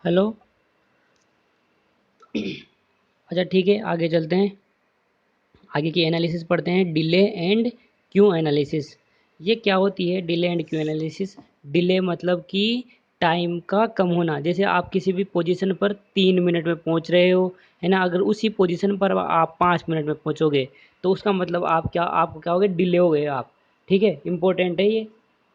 Hello. अच्छा ठीक है, आगे चलते हैं। आगे की एनालिसिस पढ़ते हैं, डिले एंड क्यू एनालिसिस। ये क्या होती है delay and Q analysis? Delay मतलब कि टाइम का कम होना। जैसे आप किसी भी पोजीशन पर 3 मिनट में पहुंच रहे हो, है ना, अगर उसी पोजीशन पर आप 5 मिनट में पहुंचोगे तो उसका मतलब आपको क्या हो गए, डिले हो गए आप। ठीक है, इंपॉर्टेंट है ये।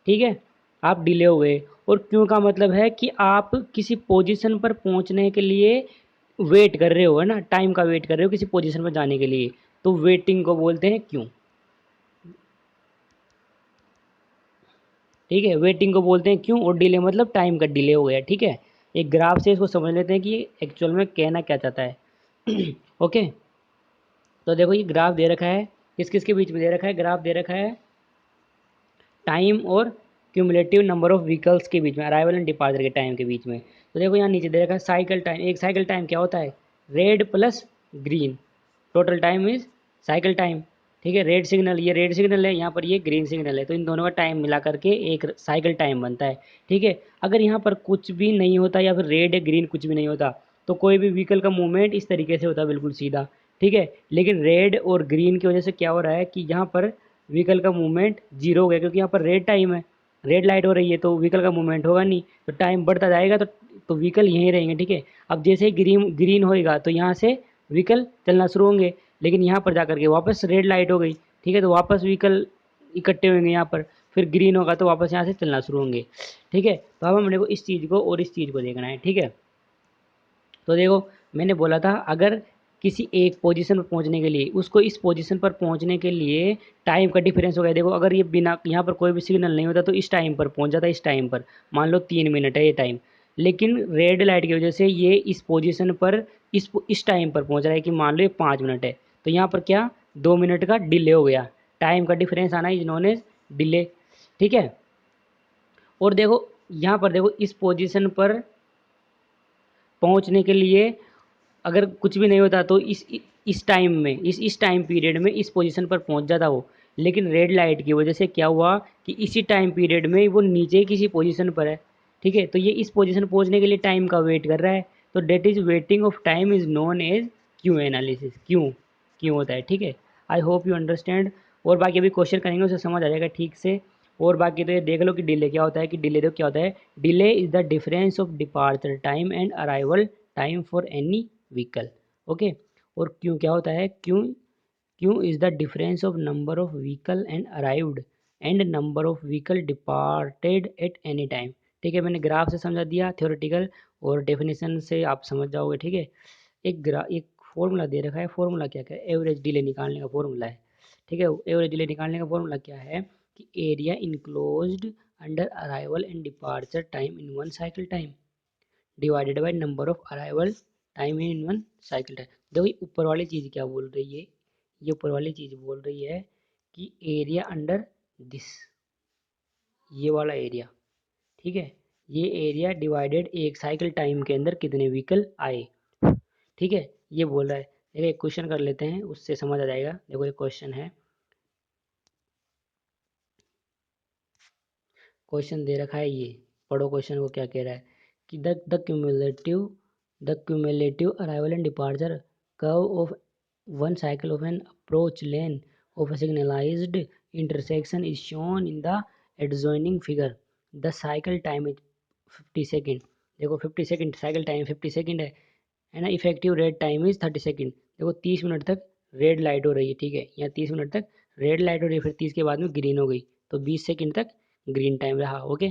ठीक है, आप डिले हो गए। और क्यों का मतलब है कि आप किसी पोजीशन पर पहुंचने के लिए वेट कर रहे हो, है ना, टाइम का वेट कर रहे हो किसी पोजीशन पर जाने के लिए, तो वेटिंग को बोलते हैं क्यों। ठीक है, वेटिंग को बोलते हैं क्यों, और डिले मतलब टाइम का डिले हो गया। ठीक है, एक ग्राफ से इसको समझ लेते हैं कि एक्चुअल में कहना क्या चाहता है। ओके, तो देखो ये ग्राफ दे रखा है, किस किस के बीच में दे रखा है, ग्राफ दे रखा है टाइम और क्यूमुलेटिव नंबर ऑफ व्हीकल्स के बीच में, अराइवल एंड डिपार्चर के टाइम के बीच में। तो देखो यहाँ नीचे दे रखा है साइकिल टाइम। एक साइकिल टाइम क्या होता है, red plus green, total time is cycle time. ठीक है, रेड सिग्नल, ये रेड सिग्नल है, यहाँ पर ये ग्रीन सिग्नल है, तो इन दोनों का टाइम मिला करके एक साइकिल टाइम बनता है। ठीक है, अगर यहाँ पर कुछ भी नहीं होता या फिर रेड या ग्रीन कुछ भी नहीं होता तो कोई भी व्हीकल का मूवमेंट इस तरीके से होता है, बिल्कुल सीधा। ठीक है, लेकिन रेड और ग्रीन की वजह से क्या हो रहा है कि यहाँ पर व्हीकल का मूवमेंट जीरो हो गया, क्योंकि यहाँ पर रेड टाइम है, रेड लाइट हो रही है, तो व्हीकल का मूवमेंट होगा नहीं, तो टाइम बढ़ता जाएगा, तो व्हीकल यहीं रहेंगे। ठीक है, अब जैसे ही ग्रीन ग्रीन होएगा तो यहाँ से व्हीकल चलना शुरू होंगे, लेकिन यहाँ पर जाकर के वापस रेड लाइट हो गई। ठीक है, तो वापस व्हीकल इकट्ठे होंगे यहाँ पर, फिर ग्रीन होगा तो वापस यहाँ से चलना शुरू होंगे। ठीक है, तो अब हमने को इस चीज़ को और इस चीज़ को देखना है। ठीक है, तो देखो मैंने बोला था अगर किसी एक पोजीशन पर पहुंचने के लिए, उसको इस पोजीशन पर पहुंचने के लिए टाइम का डिफरेंस हो गया। देखो अगर ये बिना यहाँ पर कोई भी सिग्नल नहीं होता तो इस टाइम पर पहुंच जाता, इस टाइम पर मान लो 3 मिनट है ये टाइम, लेकिन रेड लाइट की वजह से ये इस पोजीशन पर इस टाइम पर पहुंच रहा है कि मान लो ये 5 मिनट है, तो यहाँ पर क्या 2 मिनट का डिले हो गया। टाइम का डिफरेंस आना इज नोन एज डिले। ठीक है, और देखो यहाँ पर देखो इस पोजीशन पर पहुंचने के लिए अगर कुछ भी नहीं होता तो इस टाइम में इस टाइम पीरियड में इस पोजीशन पर पहुंच जाता वो, लेकिन रेड लाइट की वजह से क्या हुआ कि इसी टाइम पीरियड में वो नीचे किसी पोजीशन पर है। ठीक है, तो ये इस पोजीशन पहुंचने के लिए टाइम का वेट कर रहा है, तो that is waiting of time is known as queue analysis. क्यों क्यों होता है। ठीक है, आई होप यू अंडरस्टैंड। और बाकी अभी क्वेश्चन करेंगे उसे समझ आ जाएगा ठीक से। और बाकी तो ये देख लो कि डिले क्या होता है, कि डिले तो क्या होता है, delay is the difference of departure time and arrival time for any vehicle. Okay, और क्यों क्या होता है, क्यों क्यों is the difference of number of vehicle and arrived and number of vehicle departed at any time. ठीक है, मैंने ग्राफ से समझा दिया, थ्योरेटिकल और डेफिनेशन से आप समझ जाओगे। ठीक है, एक फॉर्मूला दे रखा है, फॉर्मूला क्या क्या है, एवरेज डिले निकालने का फॉर्मूला है। ठीक है, एवरेज डिले निकालने का फॉर्मूला क्या है कि area enclosed under arrival and departure time in one cycle time divided by number of arrival time in one cycle time. देखो ये ऊपर वाली चीज़ क्या बोल रही है, ये ऊपर वाली चीज़ बोल रही है कि एरिया अंडर दिस, ये वाला एरिया। ठीक है, ये एरिया डिवाइडेड एक साइकिल टाइम के अंदर कितने व्हीकल आए। ठीक है, ये बोल रहा है। देखो एक क्वेश्चन कर लेते हैं, उससे समझ आ जाएगा। देखो एक क्वेश्चन है, क्वेश्चन दे रखा है, ये पढ़ो क्वेश्चन को क्या कह रहा है कि the cumulative arrival and departure curve of one cycle of an approach lane of a signalized intersection is shown in the adjoining figure. The cycle time is 50 second. देखो 50 सेकेंड साइकिल टाइम 50 सेकेंड है ना, effective red time is 30 second. देखो 30 minute तक red light हो रही है। ठीक है, यहाँ 30 मिनट तक रेड लाइट हो रही है, फिर 30 के बाद में ग्रीन हो गई, तो 20 सेकेंड तक ग्रीन टाइम रहा। ओके,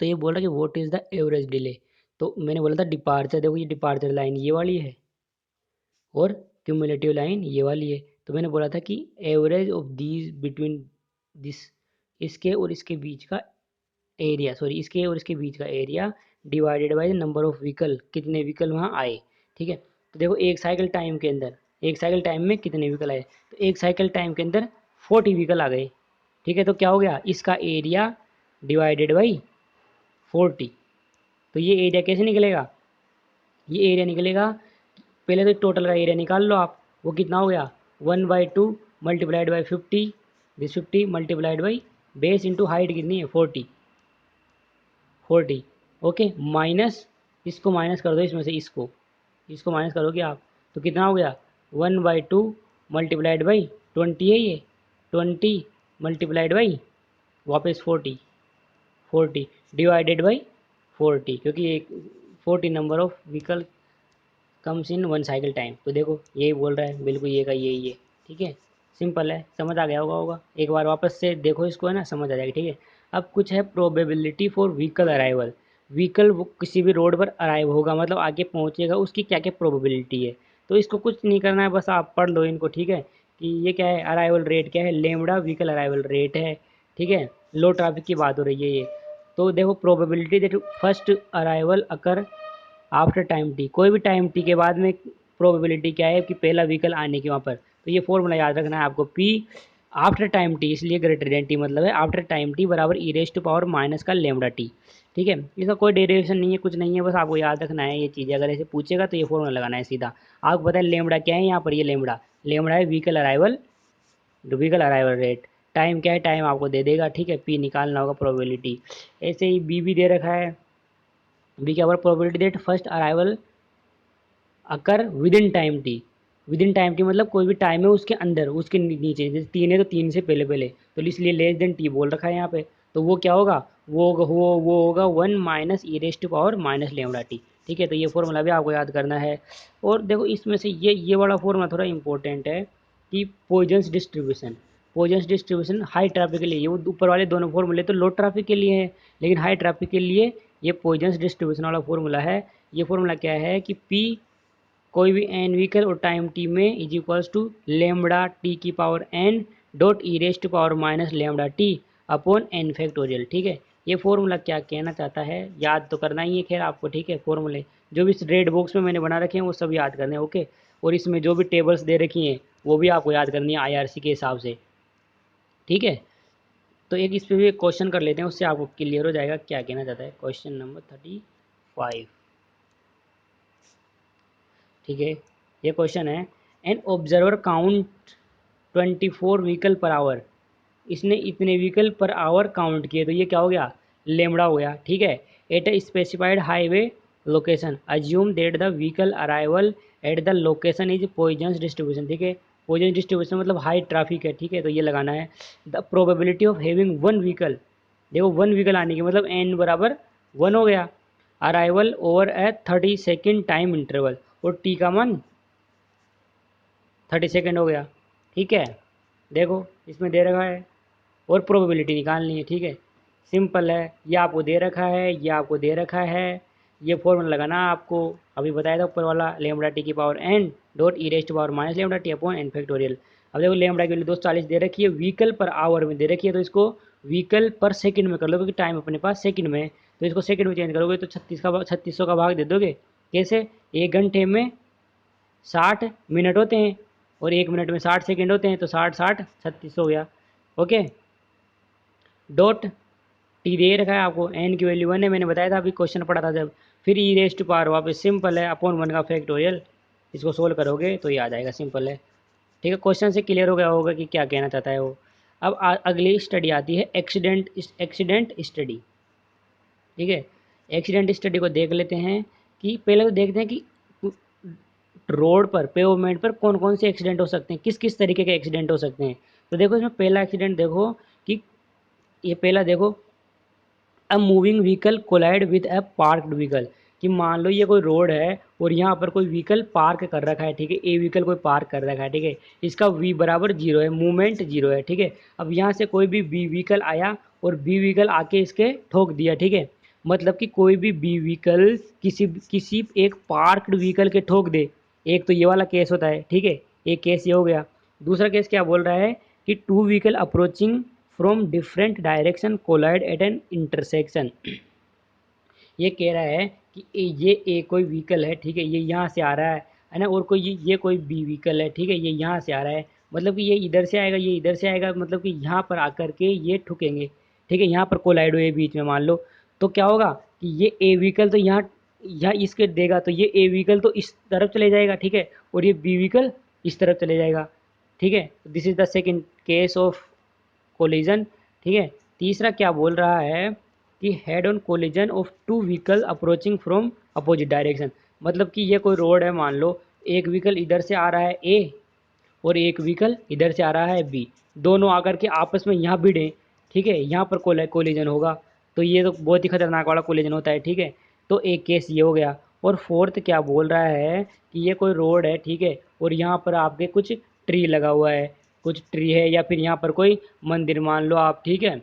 तो ये बोल रहा है कि what is the average delay. तो मैंने बोला था डिपार्चर, देखो ये डिपार्चर लाइन ये वाली है और क्यूमुलेटिव लाइन ये वाली है, तो मैंने बोला था कि average of these between this, इसके और इसके बीच का एरिया, सॉरी इसके और इसके बीच का area divided by number of vehicle, कितने व्हीकल वहाँ आए। ठीक है, तो देखो एक साइकिल टाइम के अंदर, एक साइकिल टाइम में कितने व्हीकल आए, तो एक साइकिल टाइम के अंदर 40 व्हीकल आ गए। ठीक है, तो क्या हो गया, इसका एरिया डिवाइडेड बाई 40। तो ये एरिया कैसे निकलेगा, ये एरिया निकलेगा, पहले तो टोटल का एरिया निकाल लो आप, वो कितना हो गया 1/2 multiplied by 50, this 50 multiplied by base into height कितनी है 40, 40। ओके, माइनस इसको माइनस कर दो इसमें से, इसको माइनस करोगे आप तो कितना हो गया, 1/2 मल्टीप्लाइड बाई 20 है ये, 20 मल्टीप्लाइड बाई वापस 40 डिवाइडेड बाई 40, क्योंकि एक 40 number of vehicle comes in one cycle time. तो देखो यही बोल रहा है, बिल्कुल ये का यही है। ठीक है, सिंपल है, समझ आ गया होगा एक बार वापस से देखो इसको, है ना, समझ आ जाएगी। ठीक है, अब कुछ है probability for vehicle arrival. Vehicle वो किसी भी रोड पर अराइव होगा, मतलब आगे पहुंचेगा, उसकी क्या क्या प्रोबेबिलिटी है। तो इसको कुछ नहीं करना है, बस आप पढ़ लो इनको। ठीक है, कि ये क्या है, अराइवल रेट क्या है, लेमड़ा व्हीकल अराइवल रेट है। ठीक है, लो ट्रैफिक की बात हो रही है ये। तो देखो probability that first arrival occur after time T, कोई भी टाइम टी के बाद में प्रोबेबिलिटी क्या है कि पहला व्हीकल आने की वहाँ पर। तो ये फॉर्मूला याद रखना है आपको, पी आफ्टर टाइम टी, इसलिए ग्रेटर देन टी मतलब है आफ्टर टाइम टी बराबर ई रेज टू पावर माइनस का लेमडा टी। ठीक है, इसका कोई डेरिवेशन नहीं है, कुछ नहीं है, बस आपको याद रखना है ये चीज़। अगर ऐसे पूछेगा तो ये फॉर्मूला लगाना है सीधा। आपको पता है लेमडा क्या है यहाँ पर, ये लेमडा लेमडा है व्हीकल अराइवल रेट। टाइम क्या है, टाइम आपको दे देगा। ठीक है, पी निकालना होगा प्रोबेबिलिटी। ऐसे ही बी भी दे रखा है, बी क्या होगा, probability that first arrival occur with in time T. With in time T मतलब कोई भी टाइम है उसके अंदर, उसके नीचे, जैसे 3 है तो 3 से पहले पहले, तो इसलिए लेस देन टी बोल रखा है यहाँ पे। तो वो क्या होगा, वो होगा 1 minus e raise to power minus lambda t. ठीक है, तो ये फॉर्मूला भी आपको याद करना है। और देखो इसमें से ये वाला फॉर्मूला थोड़ा इंपॉर्टेंट है कि पॉइजन्स डिस्ट्रीब्यूशन हाई ट्रैफिक के लिए, ये वो ऊपर वाले दोनों फॉर्मूले तो लो ट्रैफिक के लिए है, लेकिन हाई ट्रैफिक के लिए ये पॉइजन्स डिस्ट्रीब्यूशन वाला फॉर्मूला है। ये फॉर्मूला क्या है कि पी कोई भी एन व्हीकल और टाइम टी में is equals to lambda T की power N dot E raise to power minus lambda T upon N factorial. ठीक है, ये फॉर्मूला क्या कहना चाहता है याद तो करना ही है खैर आपको। ठीक है, फॉर्मूले जो भी इस रेड बॉक्स में मैंने बना रखे हैं वो सब याद करने हैं। ओके, और इसमें जो भी टेबल्स दे रखी हैं वो भी आपको याद करनी है आईआरसी के हिसाब से। ठीक है, तो एक इस पर भी एक क्वेश्चन कर लेते हैं, उससे आपको क्लियर हो जाएगा क्या कहना चाहता है। Question number 35। ठीक है, ये क्वेश्चन है, an observer count 24 vehicle per hour. इसने इतने व्हीकल पर आवर काउंट किए, तो ये क्या हो गया, लेमड़ा हो गया। ठीक है, at a specified highway location assume that the vehicle arrival at the location is Poisson's distribution. ठीक है, पॉइजन डिस्ट्रीब्यूशन मतलब हाई ट्रैफिक है। ठीक है, तो ये लगाना है। The probability of having one vehicle, देखो वन व्हीकल आने की मतलब एन बराबर 1 हो गया। Arrival over a 30 second time interval, और टी का मान 30 सेकेंड हो गया। ठीक है, देखो इसमें दे रखा है और प्रोबेबिलिटी निकालनी है। ठीक है, सिंपल है, ये आपको दे रखा है, ये आपको दे रखा है, ये फॉर्मूला लगाना है आपको। अभी बताया था ऊपर वाला, लेमडा टी की power N dot E raise to power minus lambda T upon N factorial. अब देखो लेमडा की वैल्यू 240 दे रखी है, व्हीकल पर आवर में दे रखी है, तो इसको व्हीकल पर सेकंड में कर लो, क्योंकि टाइम अपने पास सेकंड में है। तो इसको सेकंड में चेंज करोगे तो 3600 का भाग दे दोगे। कैसे, 1 घंटे में 60 मिनट होते हैं और 1 मिनट में 60 सेकेंड होते हैं, तो 60 36 हो गया। ओके, डॉट टी दे रखा है आपको, एन की वैल्यू 1 है, मैंने बताया था अभी क्वेश्चन पढ़ा था जब। फिर ई रेज टू पावर वापस सिंपल है अपॉन 1 का फैक्टोरियल, इसको सोल्व करोगे तो ये आ जाएगा, सिंपल है। ठीक है, क्वेश्चन से क्लियर हो गया होगा कि क्या कहना चाहता है वो। अब अगली स्टडी आती है एक्सीडेंट स्टडी। ठीक है, एक्सीडेंट स्टडी को देख लेते हैं कि पहले तो देखते हैं कि रोड पर पेवमेंट पर कौन कौन से एक्सीडेंट हो सकते हैं, किस किस तरीके के एक्सीडेंट हो सकते हैं। तो देखो इसमें पहला एक्सीडेंट देखो कि ये पहला देखो, a moving vehicle collide with a parked vehicle, कि मान लो ये कोई रोड है और यहाँ पर कोई व्हीकल पार्क कर रखा है। ठीक है, ए व्हीकल कोई पार्क कर रखा है। ठीक है, इसका वी बराबर 0 है, मूवमेंट 0 है। ठीक है, अब यहाँ से कोई भी बी व्हीकल आया और बी व्हीकल आके इसके ठोक दिया। ठीक है, मतलब कि कोई भी बी व्हीकल किसी किसी एक पार्क्ड व्हीकल के ठोक दे, एक तो ये वाला केस होता है। ठीक है, एक केस ये हो गया। दूसरा केस क्या बोल रहा है कि two vehicle approaching from different direction collide at an intersection. ये कह रहा है कि ये ए कोई व्हीकल है। ठीक है, ये यहाँ से आ रहा है ना, और कोई ये कोई बी व्हीकल है। ठीक है, ये यहाँ से आ रहा है, मतलब कि ये इधर से आएगा, ये इधर से आएगा, मतलब कि यहाँ पर आकर के ये ठुकेंगे। ठीक है, यहाँ पर कोलाइड हुए बीच में मान लो, तो क्या होगा कि ये ए व्हीकल तो यहाँ यहाँ इसके देगा, तो ये ए व्हीकल तो इस तरफ चले जाएगा। ठीक है, और ये बी व्हीकल इस तरफ चले जाएगा। ठीक है, this is the second case of collision. ठीक है, तीसरा क्या बोल रहा है कि head on collision of two vehicle approaching from opposite direction. मतलब कि ये कोई रोड है, मान लो एक व्हीकल इधर से आ रहा है ए और एक व्हीकल इधर से आ रहा है बी, दोनों आकर के आपस में यहाँ भिड़े, ठीक है, यहाँ पर कोलिजन होगा। तो ये तो बहुत ही खतरनाक वाला कोलिजन होता है, ठीक है। तो एक केस ये हो गया। और फोर्थ क्या बोल रहा है कि ये कोई रोड है, ठीक है, और यहाँ पर आपके कुछ ट्री लगा हुआ है, कुछ ट्री है, या फिर यहाँ पर कोई मंदिर मान लो आप, ठीक है,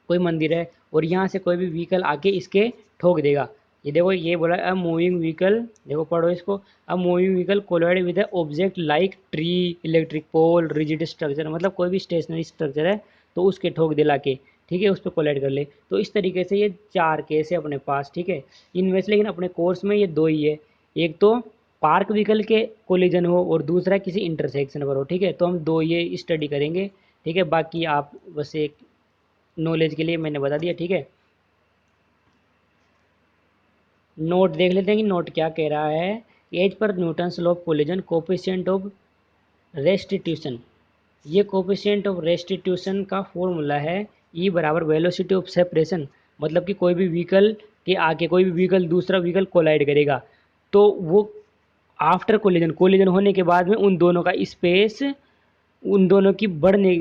कोई मंदिर है, और यहाँ से कोई भी व्हीकल आके इसके ठोक देगा। ये देखो ये बोला अ मूविंग व्हीकल, देखो पढ़ो इसको, a moving vehicle collide with object like tree, electric pole, rigid structure, मतलब कोई भी स्टेशनरी स्ट्रक्चर है तो उसके ठोक दिला के, ठीक है, उस पर कोलाइड कर ले। तो इस तरीके से ये 4 केस है अपने पास, ठीक है। इनमें से लेकिन अपने कोर्स में ये 2 ही है, एक तो पार्क व्हीकल के कोलिजन हो और दूसरा किसी इंटरसेक्शन पर हो, ठीक है। तो हम 2 ये स्टडी करेंगे, ठीक है। बाकी आप बस एक नॉलेज के लिए मैंने बता दिया, ठीक है। नोट देख लेते हैं कि नोट क्या कह रहा है। As per Newton's law of collision coefficient of restitution, ये कोफिशिएंट ऑफ रेस्टिट्यूशन का फॉर्मूला है ई बराबर वेलोसिटी ऑफ सेपरेशन। मतलब कि कोई भी व्हीकल के आके कोई भी व्हीकल दूसरा व्हीकल कोलाइड करेगा तो वो आफ्टर कोलिजन, कोलिजन होने के बाद में उन दोनों का स्पेस, उन दोनों की बढ़ने,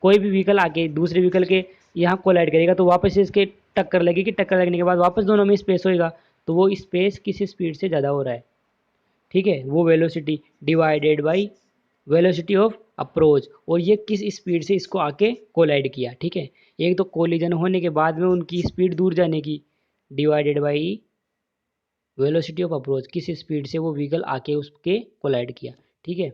कोई भी व्हीकल आके दूसरे व्हीकल के यहाँ कोलाइड करेगा तो वापस से इसके टक्कर लगेगी, टक्कर लगने के बाद वापस दोनों में स्पेस होएगा। तो वो स्पेस किस स्पीड से ज़्यादा हो रहा है, ठीक है, वो velocity divided by velocity of approach, और ये किस स्पीड से इसको आके कोलाइड किया, ठीक है। एक तो कोलिजन होने के बाद में उनकी स्पीड दूर जाने की, divided by velocity of approach, किस स्पीड से वो व्हीकल आके उसके कोलाइड किया, ठीक है,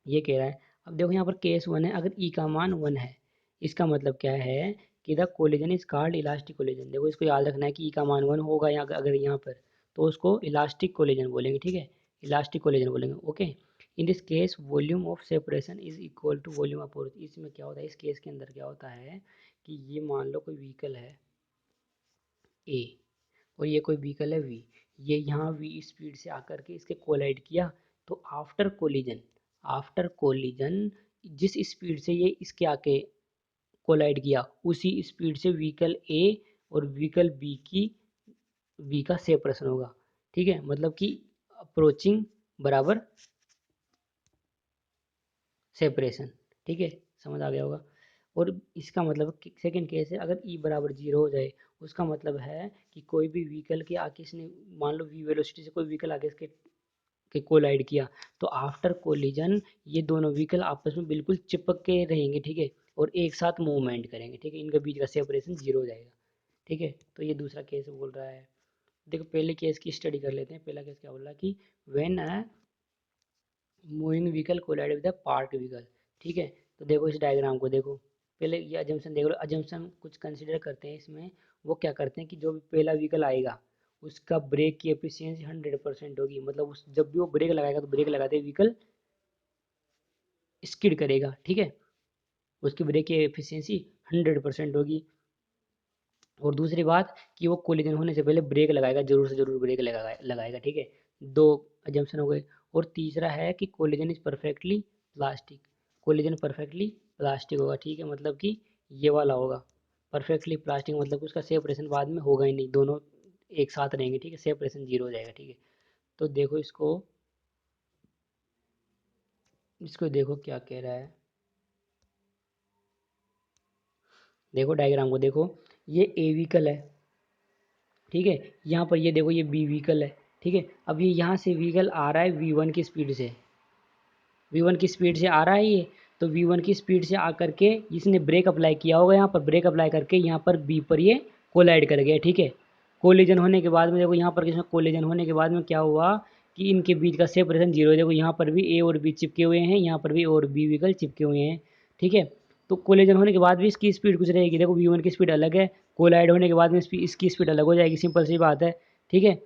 ये कह रहा है। अब देखो यहाँ पर केस 1 है, अगर ई का मान 1 है, इसका मतलब क्या है कि the collision is called elastic collision. देखो इसको याद रखना है कि ई का मान 1 होगा यहाँ, अगर यहाँ पर, तो उसको इलास्टिक कोलिजन बोलेंगे, ठीक है, इलास्टिक कोलिजन बोलेंगे, okay. In this case volume of separation is equal to volume of approach. इसमें क्या होता है, इस केस के अंदर क्या होता है कि ये मान लो कोई व्हीकल है ए और ये कोई व्हीकल है वी, ये यहाँ वी स्पीड से आकर के इसके कोलाइड किया। तो आफ्टर कोलिजन, आफ्टर कोलिजन जिस स्पीड से ये इसके आके कोलाइड किया उसी स्पीड से व्हीकल ए और व्हीकल बी की, वी का सेपरेशन होगा, ठीक है। मतलब कि अप्रोचिंग बराबर सेपरेशन, ठीक है, समझ आ गया होगा। और इसका मतलब सेकंड केस है, अगर ई बराबर 0 हो जाए, उसका मतलब है कि कोई भी व्हीकल के आके इसने, मान लो वी वेलोसिटी से कोई व्हीकल आके इसके के कोलाइड किया, तो आफ्टर कोलिजन ये दोनों व्हीकल आपस में बिल्कुल चिपक के रहेंगे, ठीक है, और एक साथ मूवमेंट करेंगे, ठीक है, इनके बीच का सेपरेशन 0 हो जाएगा, ठीक है। तो ये दूसरा केस बोल रहा है। देखो पहले केस की स्टडी कर लेते हैं। पहला केस क्या बोल रहा है कि when a moving vehicle collide with the park vehicle, ठीक है। तो देखो इस डायग्राम को देखो, पहले ये अजम्पशन देख लो, अजम्पशन कुछ कंसिडर करते हैं इसमें। वो क्या करते हैं कि जो भी पहला व्हीकल आएगा उसका ब्रेक की एफिशिएंसी 100% होगी, मतलब उस जब भी वो ब्रेक लगाएगा तो ब्रेक लगाते व्हीकल स्किड करेगा, ठीक है, उसकी ब्रेक की एफिशिएंसी 100% होगी। और दूसरी बात कि वो कोलिजन होने से पहले ब्रेक लगाएगा, जरूर से जरूर ब्रेक लगाएगा, ठीक है। 2 अजम्पशन हो गए। और तीसरा है कि collision is perfectly plastic, collision perfectly plastic होगा, ठीक है, मतलब कि ये वाला होगा परफेक्टली प्लास्टिक, मतलब उसका सेपरेशन बाद में होगा ही नहीं, दोनों एक साथ रहेंगे, ठीक है, सेपरेशन 0 हो जाएगा, ठीक है। तो देखो इसको, इसको देखो क्या कह रहा है, देखो डायग्राम को देखो, ये ए व्हीकल है, ठीक है, यहाँ पर ये देखो ये बी व्हीकल है, ठीक है। अब ये यहाँ से व्हीकल आ रहा है V1 की स्पीड से, V1 की स्पीड से आ रहा है ये, तो V1 की स्पीड से आकर के इसने ब्रेक अप्लाई किया होगा, यहाँ पर ब्रेक अप्लाई करके यहाँ पर बी पर ये कोलाइड कर गया, ठीक है। कोलिजन होने के बाद में देखो यहाँ पर किसमें कोलिजन होने के बाद में क्या हुआ कि इनके बीच का सेपरेशन 0 है। देखो यहाँ पर भी ए और बी चिपके हुए हैं, यहाँ पर भी ए और बी व्हीकल चिपके हुए हैं, ठीक है। तो कोलिजन होने के बाद भी इसकी स्पीड कुछ रहेगी, देखो V1 की स्पीड अलग है, कोलाइड होने के बाद में इसकी स्पीड अलग हो जाएगी, सिंपल सी बात है, ठीक है।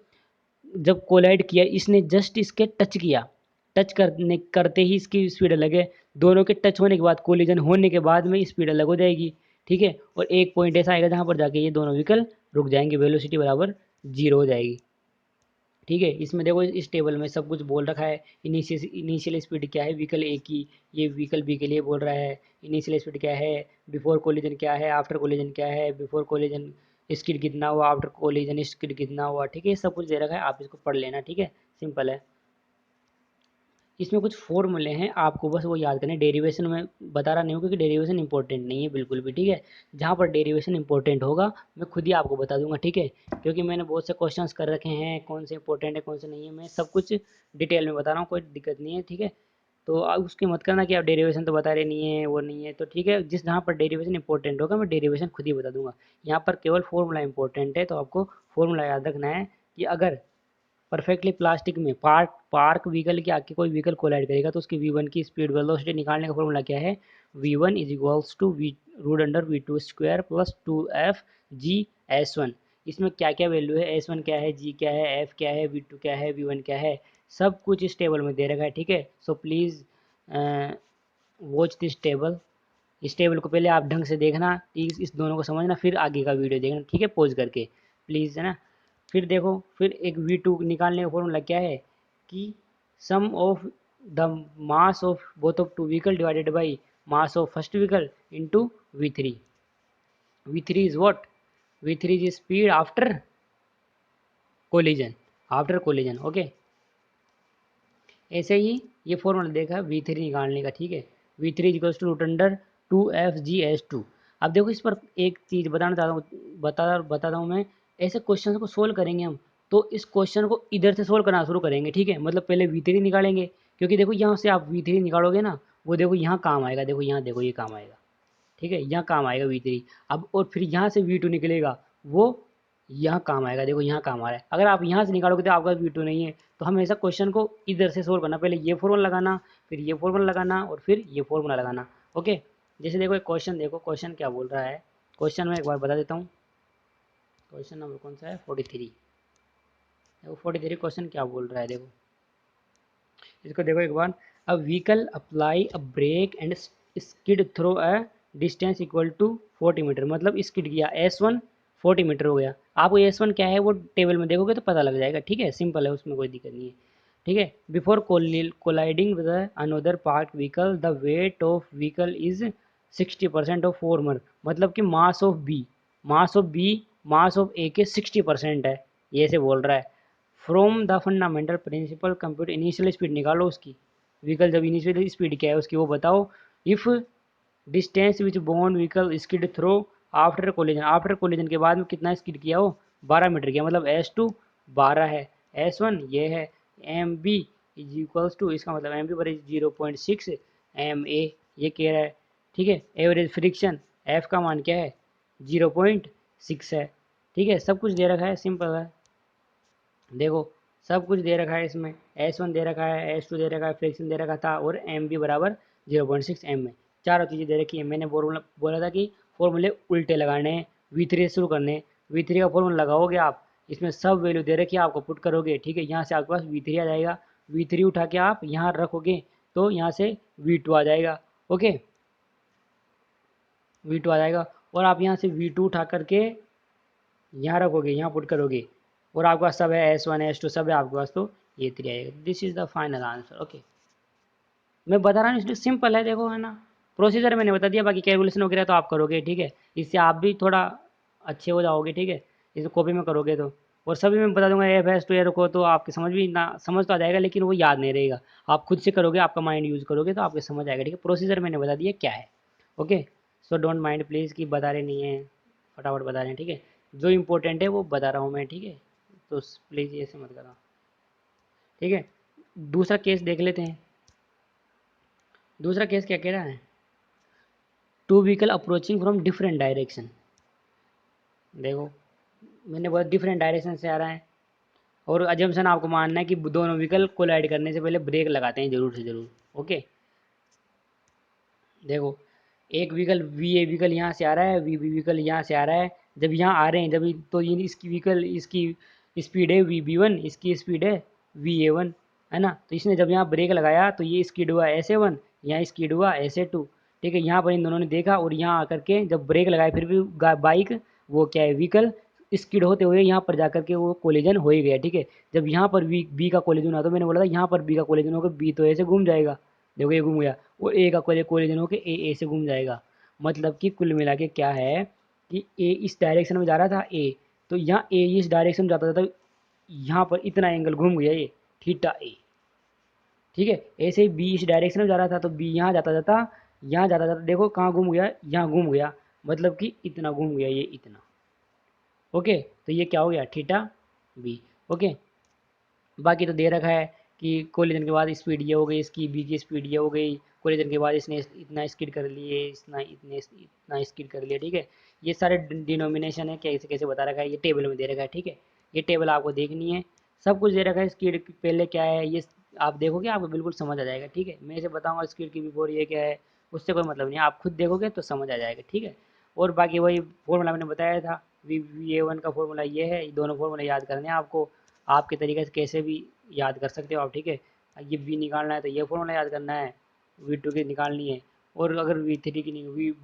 जब कोलाइड किया इसने, जस्ट इसके टच किया, टच करने करते ही इसकी स्पीड अलग है, दोनों के टच होने के बाद कोलिजन होने के बाद में स्पीड अलग हो जाएगी, ठीक है। और एक पॉइंट ऐसा आएगा जहाँ पर जाके ये दोनों व्हीकल रुक जाएंगे, वेलोसिटी बराबर 0 हो जाएगी, ठीक है। इसमें देखो इस टेबल में सब कुछ बोल रखा है। इनिशियल स्पीड क्या है व्हीकल ए की, ये व्हीकल बी के लिए बोल रहा है। इनिशियल स्पीड क्या है, बिफोर कोलिजन क्या है, आफ्टर कोलिजन क्या है, बिफोर कोलिजन स्किड कितना हुआ, आफ्टर कोलिजन स्किड कितना हुआ, ठीक है, ये सब कुछ दे रखा है, आप इसको पढ़ लेना, ठीक है, सिंपल है। इसमें कुछ फॉर्मूले हैं, आपको बस वो याद करने, डेरिवेशन में बता रहा नहीं हूँ क्योंकि डेरिवेशन इंपॉर्टेंट नहीं है बिल्कुल भी, ठीक है। जहाँ पर डेरिवेशन इंपॉर्टेंट होगा मैं खुद ही आपको बता दूंगा, ठीक है, क्योंकि मैंने बहुत से क्वेश्चंस कर रखे हैं, कौन से इंपॉर्टेंट है कौन से नहीं है, मैं सब कुछ डिटेल में बता रहा हूँ, कोई दिक्कत नहीं है, ठीक है। तो आप उसकी मत करना कि आप डेरिवेशन तो बता रहे नहीं है वो नहीं है, तो ठीक है, जिस जहाँ पर डेरिवेशन इंपॉर्टेंट होगा मैं डेरिवेशन खुद ही बता दूंगा। यहाँ पर केवल फॉर्मूला इंपॉर्टेंट है, तो आपको फॉर्मूला याद रखना है कि अगर परफेक्टली प्लास्टिक में पार्क व्हीकल के आगे कोई व्हीकल कोलाइड करेगा तो उसकी v1 की स्पीड वेलोसिटी निकालने का फॉर्मूला क्या है, v1 is equals to v root under v2 square plus 2f g s1। इसमें क्या क्या वैल्यू है, s1 क्या है, g क्या है, f क्या है, v2 क्या है, v1 क्या है, सब कुछ इस टेबल में दे रखा है, ठीक है। So please watch this table. इस टेबल को पहले आप ढंग से देखना, इस दोनों को समझना, फिर आगे का वीडियो देखना, ठीक है, पॉज करके प्लीज़, है ना। फिर देखो, फिर एक v2 निकालने का फॉर्मूला क्या है कि sum of the mass of both of two vehicle divided by mass of first vehicle into v3। v3 is what, v3 is speed after collision, after collision, okay. ऐसे ही ये फॉर्मूला देखा v3 निकालने का, ठीक है, v3 equals to root under 2f(g)(s)2। अब देखो इस पर एक चीज़ बताना चाहता हूँ, बताता हूँ मैं, ऐसे क्वेश्चन को सोल्व करेंगे हम तो इस क्वेश्चन को इधर से सोल्व करना शुरू करेंगे, ठीक है, मतलब पहले v3 निकालेंगे, क्योंकि देखो यहाँ से आप v3 निकालोगे ना, वो देखो यहाँ काम आएगा, देखो यहाँ देखो ये काम आएगा, ठीक है, यहाँ काम आएगा v3। अब और फिर यहाँ से v2 निकलेगा, वो यहाँ काम आएगा, देखो यहाँ काम आ रहा है। अगर आप यहाँ से निकालोगे तो आपका v2 नहीं है, तो हमेशा क्वेश्चन को इधर से सोल्व करना, पहले ये फॉर्मूला लगाना, फिर ये फॉर्मूला लगाना और फिर ये फॉर्मूला लगाना, ओके। जैसे देखो एक क्वेश्चन, देखो क्वेश्चन क्या बोल रहा है, क्वेश्चन में एक बार बता देता हूँ, क्वेश्चन नंबर कौन सा है, 43। देखो 43 क्वेश्चन क्या बोल रहा है, देखो इसको देखो एक बार। A vehicle apply a brake and skid throw a distance equal to 40 metre, मतलब स्किड किया s1 40 मीटर हो गया। आपको s1 क्या है वो टेबल में देखोगे तो पता लग जाएगा, ठीक है, सिंपल है, उसमें कोई दिक्कत नहीं है, ठीक है। Before colliding with another park vehicle the weight of vehicle is 60% of former, मतलब कि mass of B, mass of B mass of A के 60% है, ये से बोल रहा है। From the fundamental principle compute initial speed निकालो उसकी, व्हीकल जब इनिशियल स्पीड क्या है उसकी वो बताओ। If distance which bond vehicle skid throw after collision, after collision के बाद में कितना स्किड किया हो, 12 मीटर किया, मतलब s2 12 है, s1 ये है, M B is equals to, इसका मतलब एम बी पर 0.6 एम ए, ये कह रहा है, ठीक है। एवरेज फ्रिक्शन एफ का मान क्या है, 0.6 है, ठीक है, सब कुछ दे रखा है, सिंपल है। देखो सब कुछ दे रखा है इसमें, s1 दे रखा है, s2 दे रखा है, फ्रिक्शन दे रखा था, और एम बी बराबर 0.6 एम में, चारों चीज़ें दे रखी है। मैंने बोला था कि फॉर्मूले उल्टे लगाने हैं, v3 से शुरू करने, v3 का फॉर्मूला लगाओगे आप, इसमें सब वैल्यू दे रखी है, आपको पुट करोगे, ठीक है, यहाँ से आपके पास v3 आ जाएगा, v3 उठा के आप यहाँ रखोगे तो यहाँ से v2 आ जाएगा, ओके, v2 आ जाएगा, और आप यहाँ से v2 उठा करके यहाँ रखोगे, यहाँ पुट करोगे, और आपके पास सब है, s1 s2 सब है आपके पास, तो ये 3 आएगा। This is the final answer, okay. मैं बता रहा हूँ इसलिए सिंपल है, देखो है ना, प्रोसीजर मैंने बता दिया, बाकी कैलकुलेशन वगैरह तो आप करोगे, ठीक है, इससे आप भी थोड़ा अच्छे हो जाओगे, ठीक है, इसे कॉपी में करोगे तो। और सभी मैं बता दूंगा एफ एस टू ए रखो, तो आपकी समझ भी ना, समझ तो आ जाएगा लेकिन वो याद नहीं रहेगा, आप खुद से करोगे, आपका माइंड यूज़ करोगे तो आपको समझ आएगा, ठीक है। प्रोसीजर मैंने बता दिया क्या है, okay. So don't mind please कि बता रहे नहीं है, फटाफट बता रहे हैं, ठीक है, जो इंपॉर्टेंट है वो बता रहा हूँ मैं, ठीक है, तो प्लीज़ ये से मत करना, ठीक है। दूसरा केस देख लेते हैं, दूसरा केस क्या कह रहा है, two vehicle approaching from different direction. देखो मैंने बहुत डिफरेंट डायरेक्शन से आ रहा है, और अजम्पशन आपको मानना है कि दोनों व्हीकल कोलाइड करने से पहले ब्रेक लगाते हैं जरूर से ज़रूर, ओके। देखो एक व्हीकल वी ए व्हीकल यहाँ से आ रहा है, वी बी व्हीकल यहाँ से आ रहा है, जब यहाँ आ रहे हैं जब तो ये इसकी व्हीकल इसकी स्पीड है वी बी वन, इसकी स्पीड है वी ए वन, है ना। तो इसने जब यहाँ ब्रेक लगाया तो ये स्पीड हुआ एस ए वन, यहाँ स्पीड हुआ एस ए टू, ठीक है। यहाँ पर इन दोनों ने देखा और यहाँ आकर के जब ब्रेक लगाया फिर भी बाइक वो क्या है व्हीकल स्किड होते हुए यहाँ पर जाकर के वो कोलिजन हो ही गया, ठीक है। जब यहाँ पर बी का कोलिजन हुआ तो मैंने बोला था यहाँ पर बी का कोलिजन होकर बी तो ऐसे घूम जाएगा, देखो ये घूम गया, वो ए का कोलिजन होकर ए से घूम जाएगा। मतलब कि कुल मिला के क्या है कि ए इस डायरेक्शन में जा रहा था ए, तो यहाँ ए इस डायरेक्शन में जाता था, तो यहाँ पर इतना एंगल घूम गया ये थीटा ए, ठीक है। ऐसे ही बी इस डायरेक्शन में जा रहा था, तो बी यहाँ जाता जाता, यहाँ जाता जाता देखो कहाँ घूम गया, यहाँ घूम गया, मतलब कि इतना घूम गया ये इतना। ओके, तो ये क्या हो गया थीटा बी। ओके, बाकी तो दे रखा है कि कोलिजन के बाद स्पीड ये हो गई, इसकी बी की स्पीड ये हो गई, कोलिजन के बाद इसने इतना स्किड कर लिए, इतना स्किड कर लिया, ठीक है। ये सारे डिनोमिनेशन है, कैसे कैसे बता रखा है, ये टेबल में दे रखा है, ठीक है। ये टेबल आपको देखनी है, सब कुछ दे रखा है, स्किड पहले क्या है ये आप देखोगे आपको बिल्कुल समझ आ जाएगा, ठीक है। मैं इसे बताऊँगा स्किड की बिफोर ये क्या है, उससे कोई मतलब नहीं है, आप खुद देखोगे तो समझ आ जाएगा, ठीक है। और बाकी वही फॉर्मूला मैंने बताया था, वी ए वन का फॉर्मूला ये है, ये दोनों फॉर्मूला याद करने हैं आपको, आपके तरीके से कैसे भी याद कर सकते हो आप, ठीक है। ये वी निकालना है तो ये फॉर्मूला याद करना है, वी टू की निकालनी है, और अगर वी थ्री की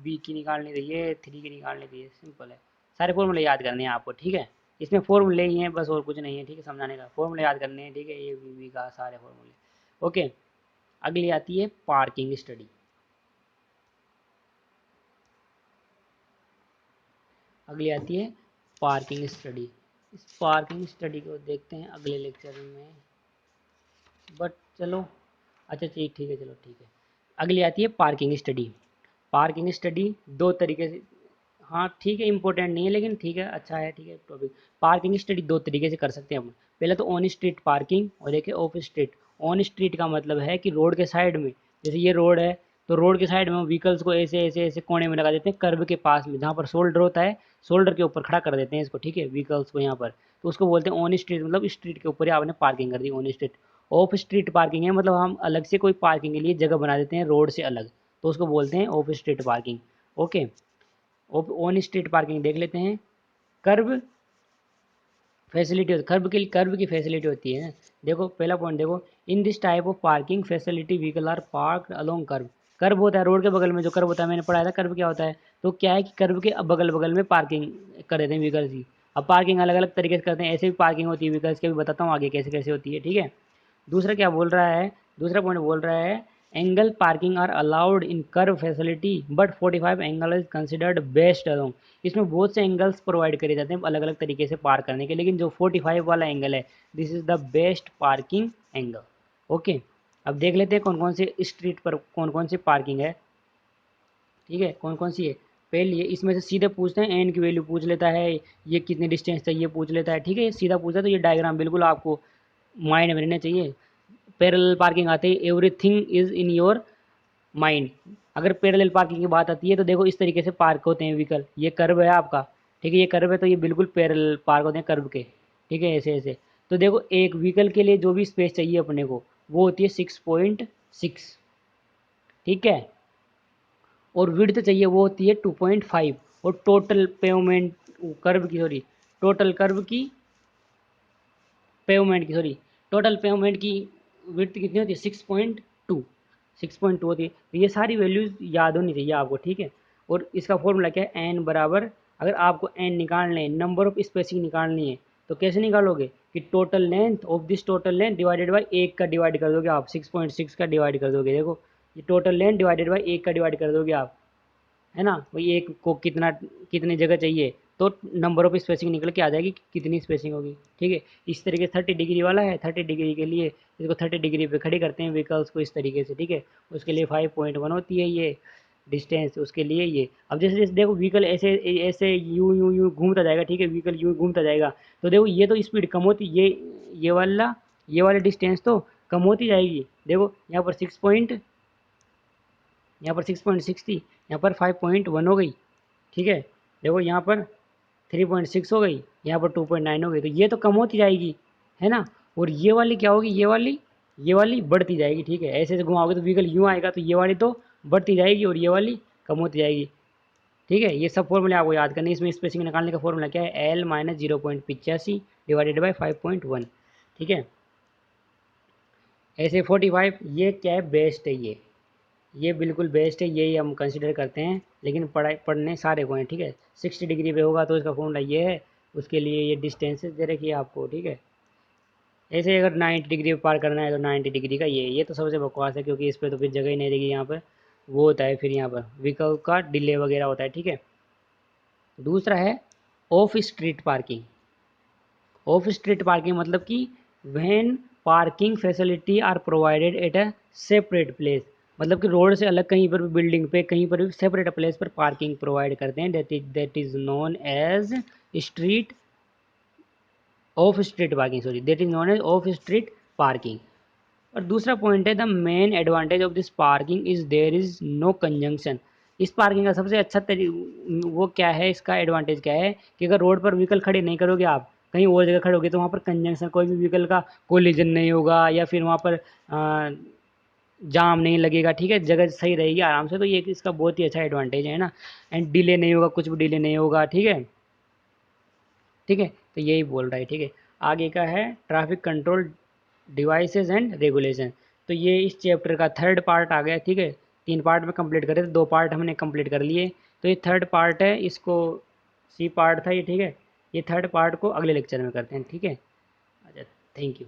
वी की निकालनी है तो ये थ्री की निकालनी थी, सिंपल है। सारे फॉर्मूले याद करने हैं आपको, ठीक है। इसमें फॉर्मूले ही हैं बस, और कुछ नहीं है, ठीक है। समझाने का फॉर्मूले याद करने हैं, ठीक है, ये वी का सारे फॉर्मूले। ओके, अगली आती है पार्किंग स्टडी। अगली आती है पार्किंग स्टडी। इस पार्किंग स्टडी को देखते हैं अगले लेक्चर में, बट चलो अच्छा ठीक ठीक है, चलो ठीक है। अगली आती है पार्किंग स्टडी। पार्किंग स्टडी दो तरीके से, हाँ ठीक है, इंपॉर्टेंट नहीं है लेकिन ठीक है, अच्छा है, ठीक है टॉपिक। पार्किंग स्टडी दो तरीके से कर सकते हैं हम। पहले तो ऑन स्ट्रीट पार्किंग और एक है ऑफ स्ट्रीट। ऑन स्ट्रीट का मतलब है कि रोड के साइड में, जैसे ये रोड है, तो रोड के साइड में व्हीकल्स को ऐसे ऐसे ऐसे कोने में लगा देते हैं, कर्व के पास में जहाँ पर शोल्डर होता है, शोल्डर के ऊपर खड़ा कर देते हैं इसको, ठीक है, व्हीकल्स को यहाँ पर। तो उसको बोलते हैं ऑन स्ट्रीट, मतलब स्ट्रीट के ऊपर ही आपने पार्किंग कर दी, on street. Off street parking है, मतलब हम अलग से कोई पार्किंग के लिए जगह बना देते हैं रोड से अलग, तो उसको बोलते हैं off street parking. Okay, on street parking देख लेते हैं। कर्व फैसिलिटी होती, कर्व की फैसिलिटी होती है। देखो पहला पॉइंट देखो, in this type of parking facility vehicle are parked along curve. Curve होता है रोड के बगल में, जो कर्व होता है मैंने पढ़ाया था कर्व क्या होता है, तो क्या है कि कर्व के बगल बगल में पार्किंग कर देते हैं व्हीकल्स की। अब पार्किंग अलग अलग तरीके से करते हैं, ऐसे भी पार्किंग होती है व्हीकल्स की, भी बताता हूँ आगे कैसे कैसे होती है, ठीक है। दूसरा क्या बोल रहा है, दूसरा पॉइंट बोल रहा है, angle parking are allowed in curve facility but 45 angle is considered best along. इसमें बहुत से एंगल्स प्रोवाइड करे जाते हैं अलग अलग तरीके से पार्क करने के, लेकिन जो 45 वाला एंगल है, this is the best parking angle. Okay, अब देख लेते हैं कौन कौन से स्ट्रीट पर कौन कौन सी पार्किंग है, ठीक है, कौन कौन सी है। पहले इसमें से सीधे पूछते हैं, एन की वैल्यू पूछ लेता है, ये कितने डिस्टेंस चाहिए पूछ लेता है, ठीक है, ये सीधा पूछता है। तो ये डायग्राम बिल्कुल आपको माइंड में रहना चाहिए। पैरेलल पार्किंग आते ही everything is in your mind. अगर पैरेलल पार्किंग की बात आती है तो देखो इस तरीके से पार्क होते हैं व्हीकल, ये कर्व है आपका, ठीक है, ये कर्व है तो ये बिल्कुल पैरेलल पार्क होते हैं कर्व के, ठीक है, ऐसे ऐसे। तो देखो एक व्हीकल के लिए जो भी स्पेस चाहिए अपने को, वो होती है 6.6, ठीक है, और विड्थ चाहिए वो होती है 2.5, और टोटल पेवमेंट कर्व की सॉरी टोटल कर्व की पेवमेंट की सॉरी टोटल पेवमेंट की विड्थ कितनी होती है 6.2, 6.2 होती है। तो ये सारी वैल्यूज याद होनी चाहिए आपको, ठीक है। और इसका फॉर्मूला क्या है, एन बराबर, अगर आपको एन निकालने हैं, नंबर ऑफ स्पेसिंग निकालनी है, तो कैसे निकालोगे कि total length of this total length divided by एक का डिवाइड कर दोगे आप, 6.6 का डिवाइड कर दोगे, देखो ये टोटल लेंथ डिवाइडेड बाई एक का डिवाइड कर दोगे आप, है ना। वही एक को कितना कितनी जगह चाहिए, तो नंबर ऑफ स्पेसिंग निकल के आ जाएगी कि कितनी स्पेसिंग होगी, ठीक है। इस तरीके से 30 डिग्री वाला है, 30 डिग्री के लिए इसको 30 डिग्री पे खड़ी करते हैं व्हीकल्स को इस तरीके से, ठीक है। उसके लिए 5.1 होती है ये डिस्टेंस, उसके लिए ये। अब जैसे जैसे देखो व्हीकल ऐसे ऐसे यूं यूं यूं घूमता जाएगा, ठीक है, व्हीकल यूं घूमता जाएगा, तो देखो ये तो स्पीड कम होती, ये वाला डिस्टेंस तो कम होती जाएगी। देखो यहाँ पर 6 थी, यहाँ पर 5.1 हो गई, ठीक है। देखो यहाँ पर 3.6 हो गई, यहाँ पर 2.9 हो गई, तो ये तो कम होती जाएगी, है ना। और ये वाली क्या होगी, ये वाली बढ़ती जाएगी, ठीक है। ऐसे ऐसे घुमाओगे तो व्हीकल यूँ आएगा, तो ये वाली तो बढ़ती जाएगी और ये वाली कम होती जाएगी, ठीक है। ये सब फॉर्मूले आपको याद करने। इसमें स्पेसिंग निकालने का फॉर्मूला क्या है, एल माइनस 0.85 डिवाइडेड बाई 5.1, ठीक है। ऐसे 45 ये क्या है, बेस्ट है ये बिल्कुल बेस्ट है, यही हम कंसिडर करते हैं, लेकिन पढ़ने सारे को हैं, ठीक है। 60 डिग्री पे होगा तो इसका फॉर्मूला ये है, उसके लिए ये डिस्टेंसेस दे रखी है आपको, ठीक है। ऐसे अगर 90 डिग्री पे पार करना है तो 90 डिग्री का ये तो सबसे बकवास है, क्योंकि इस पर तो फिर जगह ही नहीं रहेगी, यहाँ पर वो होता है फिर यहाँ पर व्हीकल का डिले वगैरह होता है, ठीक है। दूसरा है off street parking. Off street parking मतलब कि when parking facility are provided at a separate place, मतलब कि रोड से अलग कहीं पर भी, बिल्डिंग पे कहीं पर भी सेपरेट प्लेस पर पार्किंग प्रोवाइड करते हैं, that is known as street off street parking, sorry, that is known as off street parking. और दूसरा पॉइंट है the main advantage of this parking is there is no conjunction. इस parking का सबसे अच्छा वो क्या है, इसका एडवांटेज क्या है कि अगर रोड पर व्हीकल खड़े नहीं करोगे आप, कहीं और जगह खड़े होगे तो वहाँ पर कंजंक्शन, कोई भी व्हीकल का कोलिजन नहीं होगा, या फिर वहाँ पर जाम नहीं लगेगा, ठीक है, जगह सही रहेगी आराम से। तो ये इसका बहुत ही अच्छा एडवांटेज है ना। एंड डिले नहीं होगा, कुछ भी डिले नहीं होगा, ठीक है। ठीक है, तो यही बोल रहा है, ठीक है। आगे का है traffic control devices and regulation. तो ये इस चैप्टर का थर्ड पार्ट आ गया, ठीक है। 3 पार्ट में कंप्लीट करे थे, 2 पार्ट हमने कंप्लीट कर लिए, तो ये थर्ड पार्ट है, इसको सी पार्ट था ये, ठीक है। ये थर्ड पार्ट को अगले लेक्चर में करते हैं, ठीक है। अच्छा, थैंक यू।